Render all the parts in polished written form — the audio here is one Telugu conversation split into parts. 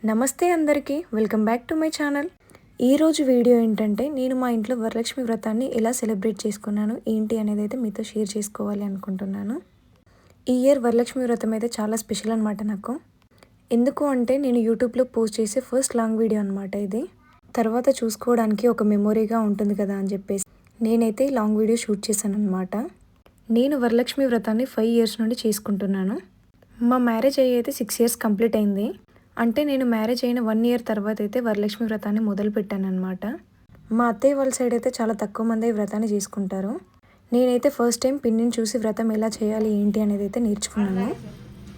నమస్తే అందరికీ, welcome back to my channel. ఈరోజు వీడియో ఏంటంటే నేను మా ఇంట్లో వరలక్ష్మి వ్రతాన్ని ఎలా సెలబ్రేట్ చేసుకున్నాను ఏంటి అనేది అయితే మీతో షేర్ చేసుకోవాలి అనుకుంటున్నాను. ఈ ఇయర్ వరలక్ష్మి వ్రతం అయితే చాలా స్పెషల్ అనమాట నాకు. ఎందుకు అంటే నేను యూట్యూబ్లో పోస్ట్ చేసే ఫస్ట్ లాంగ్ వీడియో అనమాట ఇది. తర్వాత చూసుకోవడానికి ఒక మెమొరీగా ఉంటుంది కదా అని చెప్పేసి నేనైతే ఈ లాంగ్ వీడియో షూట్ చేశాను అనమాట. నేను వరలక్ష్మి వ్రతాన్ని 5 years నుండి చేసుకుంటున్నాను. మా మ్యారేజ్ అయ్యి అయితే 6 years కంప్లీట్ అయింది. అంటే నేను మ్యారేజ్ అయిన 1 year తర్వాత అయితే వరలక్ష్మి వ్రతాన్ని మొదలు పెట్టాను అనమాట. మా అత్తయ్య వాళ్ళ సైడ్ అయితే చాలా తక్కువ మంది ఈ వ్రతాన్ని చేసుకుంటారు. నేనైతే ఫస్ట్ టైం పిన్నిని చూసి వ్రతం ఎలా చేయాలి ఏంటి అనేది అయితే నేర్చుకున్నాను.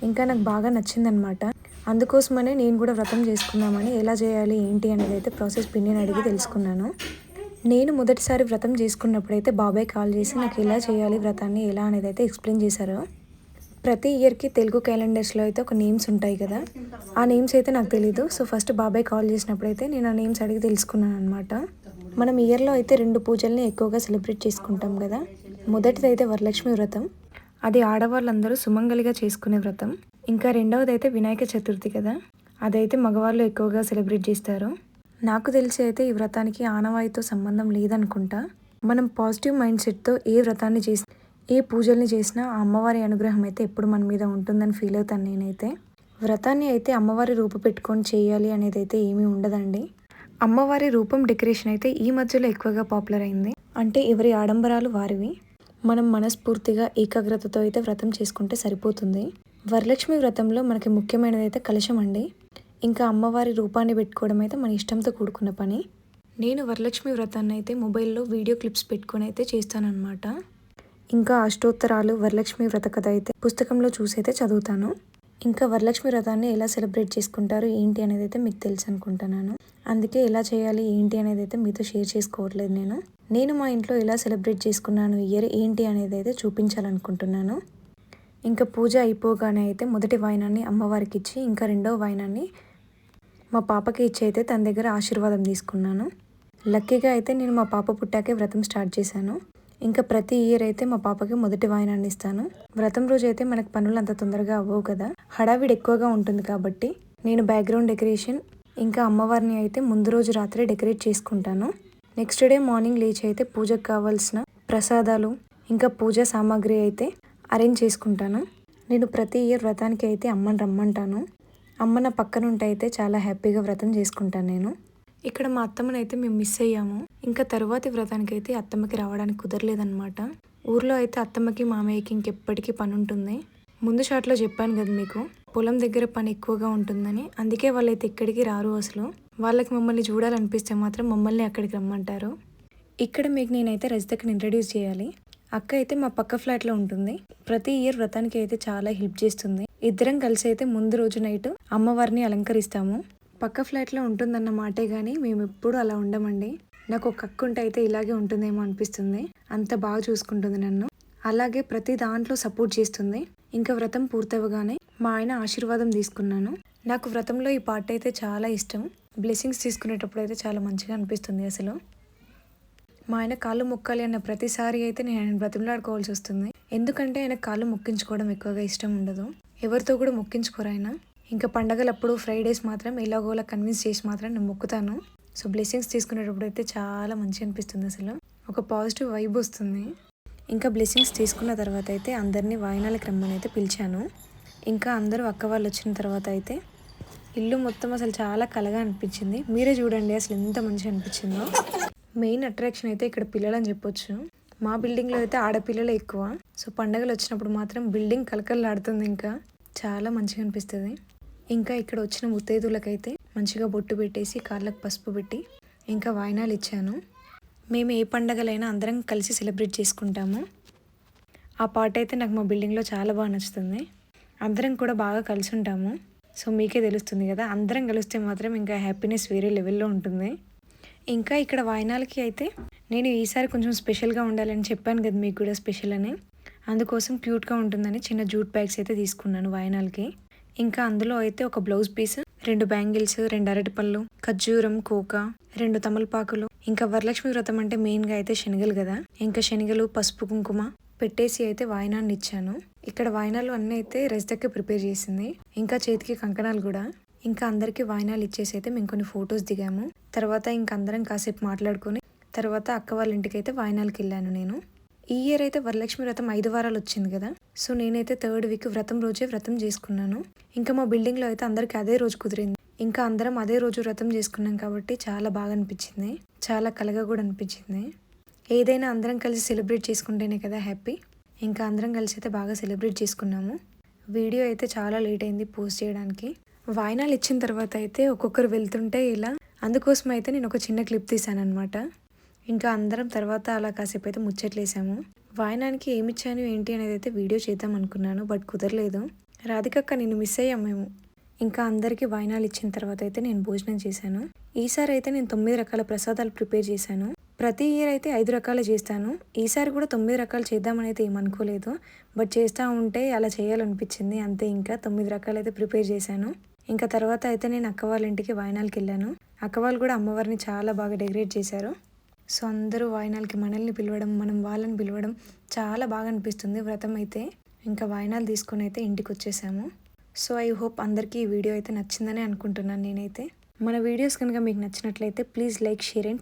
ఇంకా నాకు బాగా నచ్చిందనమాట. అందుకోసమనే నేను కూడా వ్రతం చేసుకుందామని ఎలా చేయాలి ఏంటి అనేది అయితే ప్రాసెస్ పిన్నిని అడిగి తెలుసుకున్నాను. నేను మొదటిసారి వ్రతం చేసుకున్నప్పుడైతే బాబాయ్ కాల్ చేసి నాకు ఎలా చేయాలి వ్రతాన్ని ఎలా అనేది అయితే ఎక్స్ప్లెయిన్ చేశారు. ప్రతి ఇయర్కి తెలుగు క్యాలెండర్స్లో అయితే ఒక నేమ్స్ ఉంటాయి కదా, ఆ నేమ్స్ అయితే నాకు తెలీదు. సో ఫస్ట్ బాబాయ్ కాల్ చేసినప్పుడైతే నేను ఆ నేమ్స్ అడిగి తెలుసుకున్నాను అనమాట. మనం ఇయర్లో అయితే 2 పూజల్ని ఎక్కువగా సెలబ్రేట్ చేసుకుంటాం కదా. మొదటిది అయితే వరలక్ష్మి వ్రతం, అది ఆడవాళ్ళందరూ సుమంగలిగా చేసుకునే వ్రతం. ఇంకా రెండవది అయితే వినాయక చతుర్థి కదా, అదైతే మగవాళ్ళు ఎక్కువగా సెలబ్రేట్ చేస్తారు. నాకు తెలిసి అయితే ఈ వ్రతానికి ఆనవాయితో సంబంధం లేదనుకుంటా. మనం పాజిటివ్ మైండ్ సెట్తో ఏ వ్రతాన్ని చేసి ఏ పూజల్ని చేసినా ఆ అమ్మవారి అనుగ్రహం అయితే ఎప్పుడు మన మీద ఉంటుందని ఫీల్ అవుతాను నేనైతే. వ్రతాన్ని అయితే అమ్మవారి రూపు పెట్టుకొని చేయాలి అనేది అయితే ఏమీ ఉండదండి. అమ్మవారి రూపం డెకరేషన్ అయితే ఈ మధ్యలో ఎక్కువగా పాపులర్ అయింది. అంటే ఎవరి ఆడంబరాలు వారివి. మనం మనస్ఫూర్తిగా ఏకాగ్రతతో అయితే వ్రతం చేసుకుంటే సరిపోతుంది. వరలక్ష్మి వ్రతంలో మనకి ముఖ్యమైనది అయితే కలశం అండి. ఇంకా అమ్మవారి రూపాన్ని పెట్టుకోవడం అయితే మన ఇష్టంతో కూడుకున్న పని. నేను వరలక్ష్మి వ్రతాన్ని అయితే మొబైల్లో వీడియో క్లిప్స్ పెట్టుకొని అయితే చేస్తానన్నమాట. ఇంకా అష్టోత్తరాలు వరలక్ష్మి వ్రత కథ అయితే పుస్తకంలో చూసి అయితే చదువుతాను. ఇంకా వరలక్ష్మి వ్రతాన్ని ఎలా సెలబ్రేట్ చేసుకుంటారు ఏంటి అనేది అయితే మీకు తెలుసు అనుకుంటున్నాను. అందుకే ఎలా చేయాలి ఏంటి అనేది అయితే మీతో షేర్ చేసుకోవట్లేదు. నేను మా ఇంట్లో ఎలా సెలబ్రేట్ చేసుకున్నాను ఇయర్ ఏంటి అనేది అయితే చూపించాలనుకుంటున్నాను. ఇంకా పూజ అయిపోగానే అయితే మొదటి వాయినాన్ని అమ్మవారికి ఇచ్చి ఇంకా రెండవ వాయినాన్ని మా పాపకి ఇచ్చి అయితే తన దగ్గర ఆశీర్వాదం తీసుకున్నాను. లక్కీగా అయితే నేను మా పాప పుట్టాకే వ్రతం స్టార్ట్ చేశాను. ఇంకా ప్రతి ఇయర్ అయితే మా పాపకి మొదటి వాయినాన్ని ఇస్తాను. వ్రతం రోజు అయితే మనకు పనులు అంత తొందరగా అవ్వవు కదా, హడావిడి ఎక్కువగా ఉంటుంది కాబట్టి నేను బ్యాక్గ్రౌండ్ డెకరేషన్ ఇంకా అమ్మవారిని అయితే ముందు రోజు రాత్రి డెకరేట్ చేసుకుంటాను. నెక్స్ట్ డే మార్నింగ్ లేచి అయితే పూజకు కావాల్సిన ప్రసాదాలు ఇంకా పూజా సామాగ్రి అయితే అరేంజ్ చేసుకుంటాను. నేను ప్రతి ఇయర్ వ్రతానికి అయితే అమ్మని రమ్మంటాను. అమ్మ నా పక్కన ఉంటే అయితే చాలా హ్యాపీగా వ్రతం చేసుకుంటాను నేను. ఇక్కడ మా అత్తమ్మని అయితే మేము మిస్ అయ్యాము. ఇంకా తరువాతి వ్రతానికి అయితే అత్తమ్మకి రావడానికి కుదరలేదన్నమాట. ఊర్లో అయితే అత్తమ్మకి మామయ్యకి ఇంకెప్పటికీ పని ఉంటుంది. ముందు షాట్లో చెప్పాను కదా మీకు, పొలం దగ్గర పని ఎక్కువగా ఉంటుందని. అందుకే వాళ్ళైతే ఎక్కడికి రారు అసలు. వాళ్ళకి మమ్మల్ని చూడాలనిపిస్తే మాత్రం మమ్మల్ని అక్కడికి రమ్మంటారు. ఇక్కడ మీకు నేనైతే రజితకి ఇంట్రడ్యూస్ చేయాలి. అక్క అయితే మా పక్క ఫ్లాట్లో ఉంటుంది. ప్రతి ఇయర్ వ్రతానికి అయితే చాలా హెల్ప్ చేస్తుంది. ఇద్దరం కలిసి అయితే ముందు రోజు నైట్ అమ్మవారిని అలంకరిస్తాము. పక్క ఫ్లాట్లో ఉంటుందన్న మాటే కానీ మేము ఎప్పుడు అలా ఉండమండి. నాకు ఒక అక్క ఉంటే అయితే ఇలాగే ఉంటుందేమో అనిపిస్తుంది. అంత బాగా చూసుకుంటుంది నన్ను. అలాగే ప్రతి దాంట్లో సపోర్ట్ చేస్తుంది. ఇంకా వ్రతం పూర్తవగానే మా ఆయన ఆశీర్వాదం తీసుకున్నాను. నాకు వ్రతంలో ఈ పార్ట్ అయితే చాలా ఇష్టం. బ్లెస్సింగ్స్ తీసుకునేటప్పుడు అయితే చాలా మంచిగా అనిపిస్తుంది అసలు. మా ఆయన కాళ్ళు మొక్కాలి అన్న ప్రతిసారి అయితే నేను ఆయన బ్రతిమలాడుకోవాల్సి వస్తుంది. ఎందుకంటే ఆయన కాళ్ళు మొక్కించుకోవడం ఎక్కువగా ఇష్టం ఉండదు. ఎవరితో కూడా మొక్కించుకోరు ఆయన. ఇంకా పండగలప్పుడు ఫ్రైడేస్ మాత్రం ఎలాగోలా కన్విన్స్ చేసి మాత్రం నేను మొక్కుతాను. సో బ్లెస్సింగ్స్ తీసుకునేటప్పుడు అయితే చాలా మంచిగా అనిపిస్తుంది అసలు. ఒక పాజిటివ్ వైబ్ వస్తుంది. ఇంకా బ్లెస్సింగ్స్ తీసుకున్న తర్వాత అయితే అందరినీ వాయినాలకు రమ్మని అయితే పిలిచాను. ఇంకా అందరూ అక్క వాళ్ళు వచ్చిన తర్వాత అయితే ఇల్లు మొత్తం అసలు చాలా కలగా అనిపించింది. మీరే చూడండి అసలు ఎంత మంచిగా అనిపించిందో. మెయిన్ అట్రాక్షన్ అయితే ఇక్కడ పిల్లలు అని చెప్పొచ్చు. మా బిల్డింగ్లో అయితే ఆడపిల్లలు ఎక్కువ. సో పండగలు వచ్చినప్పుడు మాత్రం బిల్డింగ్ కలకలలాడుతుంది. ఇంకా చాలా మంచిగా అనిపిస్తుంది. ఇంకా ఇక్కడ వచ్చిన ముత్తైదులకైతే మంచిగా బొట్టు పెట్టేసి కాళ్ళకు పసుపు పెట్టి ఇంకా వాయినాలు ఇచ్చాను. మేము ఏ పండగలైనా అందరం కలిసి సెలబ్రేట్ చేసుకుంటాము. ఆ పార్ట్ అయితే నాకు మా బిల్డింగ్లో చాలా బాగా నచ్చుతుంది. అందరం కూడా బాగా కలిసి ఉంటాము. సో మీకే తెలుస్తుంది కదా, అందరం కలిస్తే మాత్రం ఇంకా హ్యాపీనెస్ వేరే లెవెల్లో ఉంటుంది. ఇంకా ఇక్కడ వాయినాలకి అయితే నేను ఈసారి కొంచెం స్పెషల్గా ఉండాలని చెప్పాను కదా మీకు కూడా స్పెషల్ అని. అందుకోసం క్యూట్గా ఉంటుందని చిన్న జూట్ బ్యాగ్స్ అయితే తీసుకున్నాను వాయినాలకి. ఇంకా అందులో అయితే ఒక బ్లౌజ్ పీస్, 2 బ్యాంగిల్స్, 2 అరటిపళ్ళు, ఖర్జూరం, కోక, 2 తమలపాకులు. ఇంకా వరలక్ష్మి వ్రతం అంటే మెయిన్గా అయితే శనగలు కదా, ఇంకా శనగలు, పసుపు, కుంకుమ పెట్టేసి అయితే వాయినాన్ని ఇచ్చాను. ఇక్కడ వాయినాలు అన్నీ అయితే రజితకి ప్రిపేర్ చేసింది. ఇంకా చేతికి కంకణాలు కూడా. ఇంకా అందరికీ వాయినాలు ఇచ్చేసి అయితే మేము కొన్ని ఫొటోస్ దిగాము. తర్వాత ఇంకా అందరం కాసేపు మాట్లాడుకొని తర్వాత అక్క వాళ్ళ ఇంటికి అయితే వాయినాలకి వెళ్ళాను నేను. ఈ ఇయర్ అయితే వరలక్ష్మి వ్రతం 5 వారాలు వచ్చింది కదా. సో నేనైతే 3rd వీక్ వ్రతం రోజే వ్రతం చేసుకున్నాను. ఇంకా మా బిల్డింగ్లో అయితే అందరికీ అదే రోజు కుదిరింది. ఇంకా అందరం అదే రోజు వ్రతం చేసుకున్నాం కాబట్టి చాలా బాగా అనిపించింది. చాలా కలగా కూడా అనిపించింది. ఏదైనా అందరం కలిసి సెలబ్రేట్ చేసుకుంటేనే కదా హ్యాపీ. ఇంకా అందరం కలిసి అయితే బాగా సెలబ్రేట్ చేసుకున్నాము. వీడియో అయితే చాలా లేట్ అయింది పోస్ట్ చేయడానికి. వాయినాలు ఇచ్చిన తర్వాత అయితే ఒక్కొక్కరు వెళ్తుంటే ఇలా అందుకోసం అయితే నేను ఒక చిన్న క్లిప్ తీసానమాట. ఇంకా అందరం తర్వాత అలా కాసేపు అయితే ముచ్చట్లేసాము. వాయినానికి ఏమిచ్చాను ఏంటి అనేది అయితే వీడియో చేద్దాం అనుకున్నాను, బట్ కుదరలేదు. రాధికక్క నిన్ను మిస్ అయ్యాం మేము. ఇంకా అందరికీ వాయినాలు ఇచ్చిన తర్వాత అయితే నేను భోజనం చేశాను. ఈసారి అయితే నేను 9 రకాల ప్రసాదాలు ప్రిపేర్ చేశాను. ప్రతి ఇయర్ అయితే 5 రకాలు చేస్తాను. ఈసారి కూడా 9 రకాలు చేద్దామని అయితే ఏమనుకోలేదు, బట్ చేస్తూ ఉంటే అలా చేయాలనిపించింది అంతే. ఇంకా 9 రకాలు అయితే ప్రిపేర్ చేశాను. ఇంకా తర్వాత అయితే నేను అక్క వాళ్ళ ఇంటికి వాయినాలకి వెళ్ళాను. అక్క వాళ్ళు కూడా అమ్మవారిని చాలా బాగా డెకరేట్ చేశారు. సో అందరూ వాయినాలకి మనల్ని పిలవడం, మనం వాళ్ళని పిలవడం చాలా బాగా అనిపిస్తుంది వ్రతం అయితే. ఇంకా వాయినాలు తీసుకొని అయితే ఇంటికి వచ్చేసాము. సో ఐ హోప్ అందరికీ ఈ వీడియో అయితే నచ్చిందని అనుకుంటున్నాను నేనైతే. మన వీడియోస్ కనుక మీకు నచ్చినట్లయితే ప్లీజ్ లైక్, షేర్ అండ్